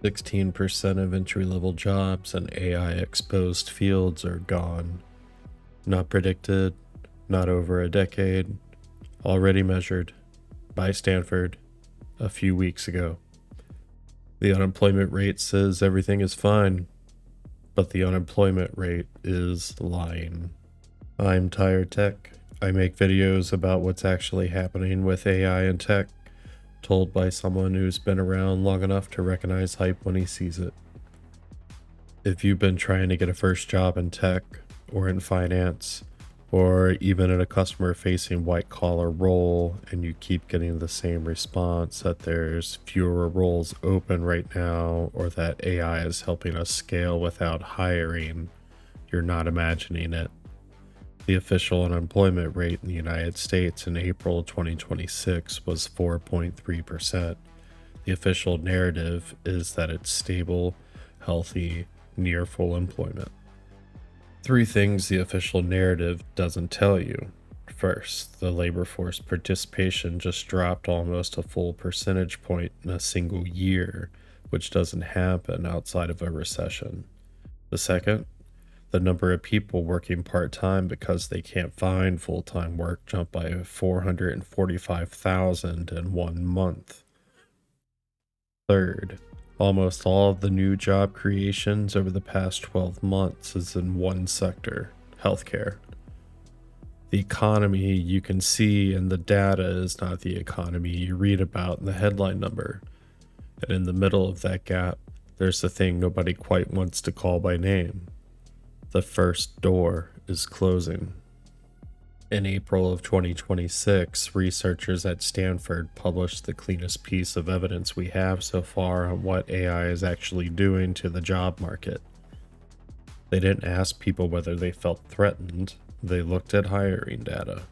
16% of entry-level jobs in AI-exposed fields are gone. Not predicted, not over a decade, already measured by Stanford a few weeks ago. The unemployment rate says everything is fine, but the unemployment rate is lying. I'm Tired Tech. I make videos about what's actually happening with AI and tech, told by someone who's been around long enough to recognize hype when he sees it. If you've been trying to get a first job in tech, or in finance, or even in a customer-facing white-collar role, and you keep getting the same response that there's fewer roles open right now, or that AI is helping us scale without hiring, you're not imagining it. The official unemployment rate in the United States in April 2026 was 4.3%. The official narrative is that it's stable, healthy, near full employment. 3 things the official narrative doesn't tell you. First, the labor force participation just dropped almost a full percentage point in a single year, which doesn't happen outside of a recession. The second, the number of people working part-time because they can't find full-time work jumped by 445,000 in 1 month. Third, almost all of the new job creations over the past 12 months is in one sector, healthcare. The economy you can see in the data is not the economy you read about in the headline number. And in the middle of that gap, there's the thing nobody quite wants to call by name. The first door is closing. In April of 2026, researchers at Stanford published the cleanest piece of evidence we have so far on what AI is actually doing to the job market. They didn't ask people whether they felt threatened, they looked at hiring data.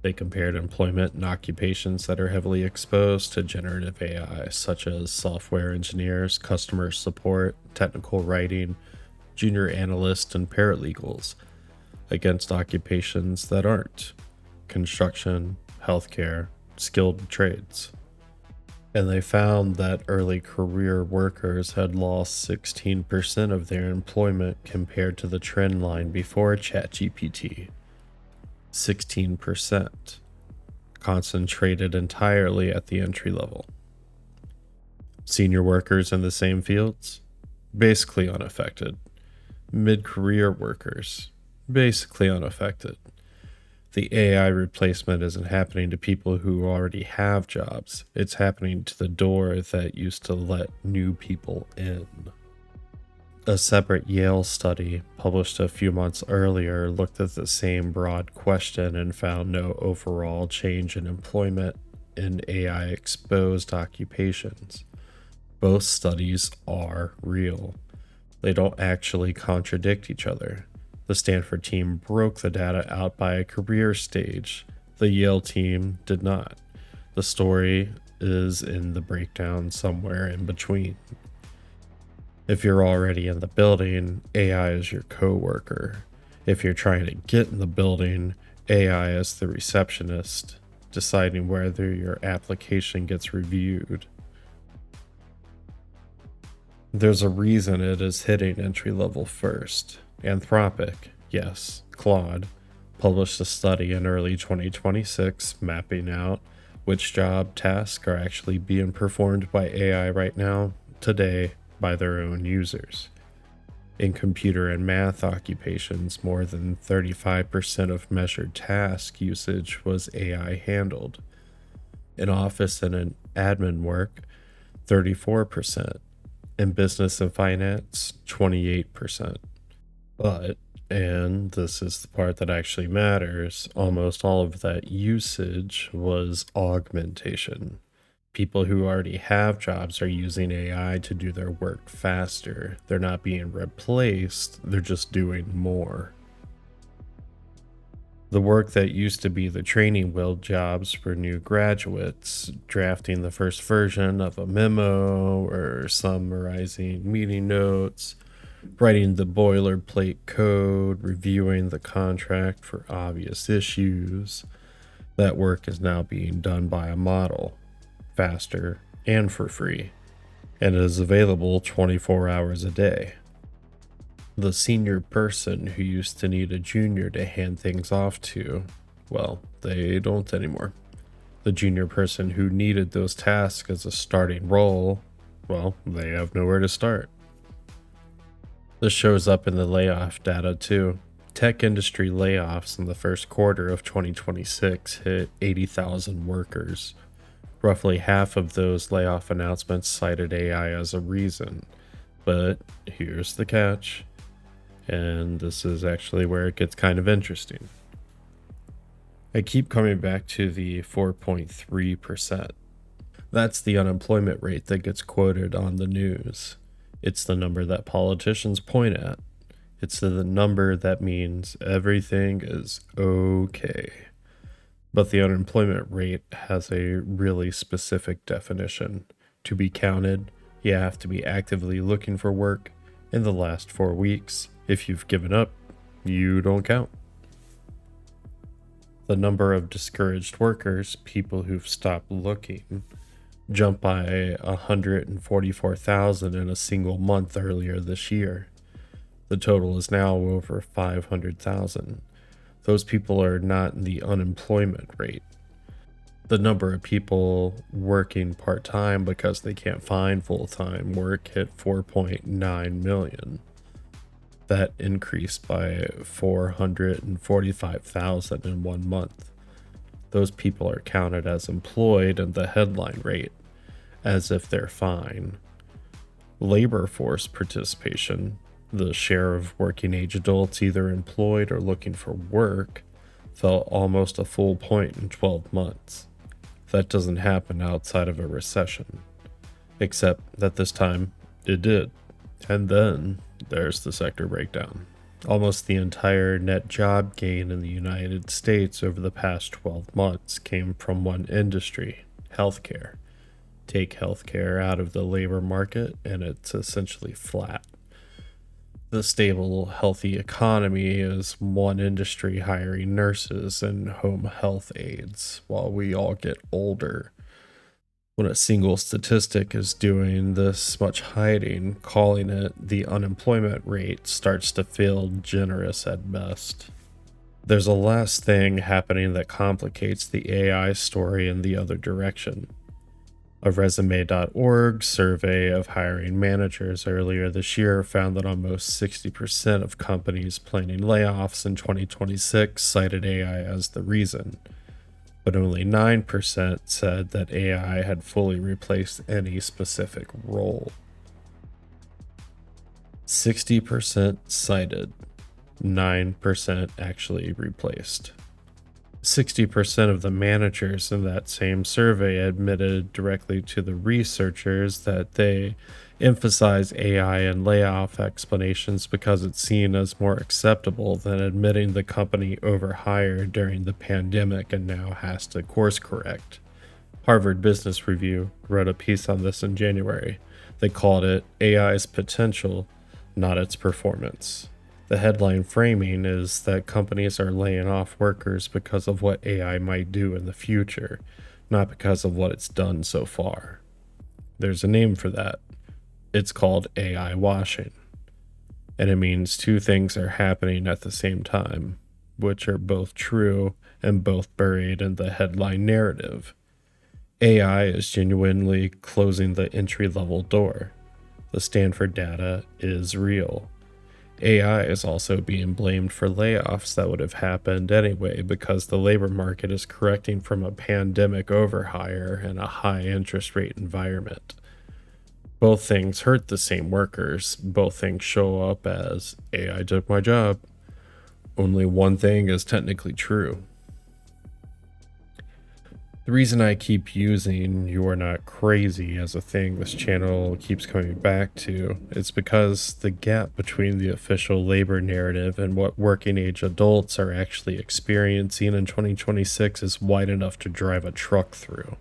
They compared employment and occupations that are heavily exposed to generative AI, such as software engineers, customer support, technical writing, junior analysts, and paralegals, against occupations that aren't: construction, healthcare, skilled trades. And they found that early career workers had lost 16% of their employment compared to the trend line before ChatGPT. 16%, concentrated entirely at the entry level. Senior workers in the same fields, basically unaffected. Mid-career workers, basically unaffected. The AI replacement isn't happening to people who already have jobs. It's happening to the door that used to let new people in. A separate Yale study, published a few months earlier, looked at the same broad question and found no overall change in employment in AI-exposed occupations. Both studies are real. They don't actually contradict each other. The Stanford team broke the data out by a career stage. The Yale team did not. The story is in the breakdown somewhere in between. If you're already in the building, AI is your coworker. If you're trying to get in the building, AI is the receptionist, deciding whether your application gets reviewed. There's a reason it is hitting entry level first. Anthropic, yes, Claude, published a study in early 2026 mapping out which job tasks are actually being performed by AI right now, today, by their own users. In computer and math occupations, more than 35% of measured task usage was AI handled. In office and in admin work, 34%. In business and finance, 28%. But, and this is the part that actually matters, almost all of that usage was augmentation. People who already have jobs are using AI to do their work faster. They're not being replaced, they're just doing more. The work that used to be the training wheel jobs for new graduates, drafting the first version of a memo or summarizing meeting notes, writing the boilerplate code, reviewing the contract for obvious issues, that work is now being done by a model, faster and for free. and is available 24 hours a day. The senior person who used to need a junior to hand things off to, well, they don't anymore. The junior person who needed those tasks as a starting role, well, they have nowhere to start. This shows up in the layoff data too. Tech industry layoffs in the first quarter of 2026 hit 80,000 workers. Roughly half of those layoff announcements cited AI as a reason. But here's the catch, and this is actually where it gets kind of interesting. I keep coming back to the 4.3%. That's the unemployment rate that gets quoted on the news. It's the number that politicians point at. It's the number that means everything is okay. But the unemployment rate has a really specific definition. To be counted, you have to be actively looking for work in the last 4 weeks. If you've given up, you don't count. The number of discouraged workers, people who've stopped looking, jumped by 144,000 in a single month earlier this year. The total is now over 500,000. Those people are not in the unemployment rate. The number of people working part-time because they can't find full-time work hit 4.9 million. That increased by 445,000 in 1 month. Those people are counted as employed in the headline rate, as if they're fine. Labor force participation, the share of working age adults either employed or looking for work, fell almost a full point in 12 months. That doesn't happen outside of a recession, except that this time it did. And then there's the sector breakdown. Almost the entire net job gain in the United States over the past 12 months came from one industry, healthcare. Take healthcare out of the labor market and it's essentially flat. The stable, healthy economy is one industry hiring nurses and home health aides while we all get older. When a single statistic is doing this much hiding, calling it the unemployment rate starts to feel generous at best. There's a last thing happening that complicates the AI story in the other direction. A resume.org survey of hiring managers earlier this year found that almost 60% of companies planning layoffs in 2026 cited AI as the reason, but only 9% said that AI had fully replaced any specific role. 60% cited, 9% actually replaced. 60% of the managers in that same survey admitted directly to the researchers that they emphasize AI and layoff explanations because it's seen as more acceptable than admitting the company overhired during the pandemic and now has to course correct. Harvard Business Review wrote a piece on this in January. They called it AI's potential, not its performance. The headline framing is that companies are laying off workers because of what AI might do in the future, not because of what it's done so far. There's a name for that. It's called AI washing. And it means two things are happening at the same time, which are both true and both buried in the headline narrative. AI is genuinely closing the entry-level door. The Stanford data is real. AI is also being blamed for layoffs that would have happened anyway because the labor market is correcting from a pandemic overhire and a high interest rate environment. Both things hurt the same workers. Both things show up as AI took my job. Only one thing is technically true. The reason I keep using "you're not crazy" as a thing this channel keeps coming back to is because the gap between the official labor narrative and what working age adults are actually experiencing in 2026 is wide enough to drive a truck through.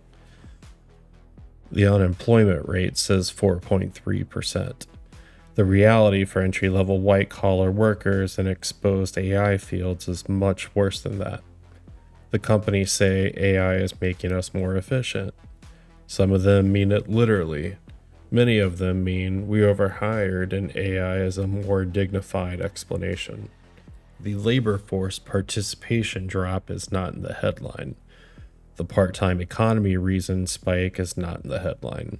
The unemployment rate says 4.3%. The reality for entry-level white-collar workers in exposed AI fields is much worse than that. The companies say AI is making us more efficient. Some of them mean it literally. Many of them mean we overhired and AI is a more dignified explanation. The labor force participation drop is not in the headline. The part-time economy reason spike is not in the headline.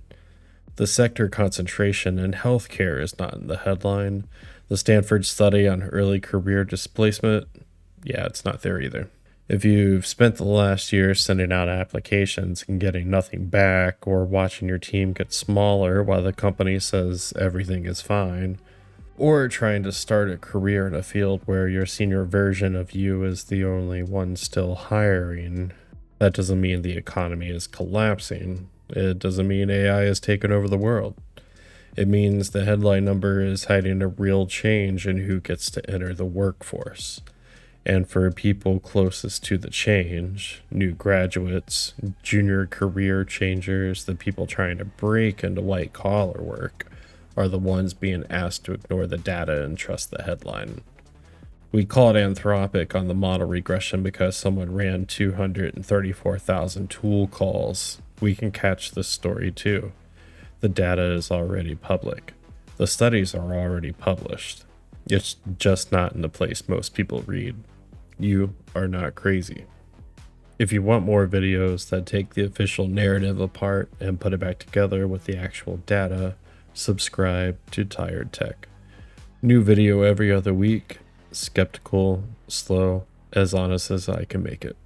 The sector concentration in healthcare is not in the headline. The Stanford study on early career displacement, yeah, it's not there either. If you've spent the last year sending out applications and getting nothing back, or watching your team get smaller while the company says everything is fine, or trying to start a career in a field where your senior version of you is the only one still hiring, that doesn't mean the economy is collapsing. It doesn't mean AI has taken over the world. It means the headline number is hiding a real change in who gets to enter the workforce. And for people closest to the change, new graduates, junior career changers, the people trying to break into white collar work, are the ones being asked to ignore the data and trust the headline. We call it Anthropic on the model regression because someone ran 234,000 tool calls. We can catch this story too. The data is already public. The studies are already published. It's just not in the place most people read. You are not crazy. If you want more videos that take the official narrative apart and put it back together with the actual data, subscribe to Tired Tech. New video every other week. Skeptical, slow, as honest as I can make it.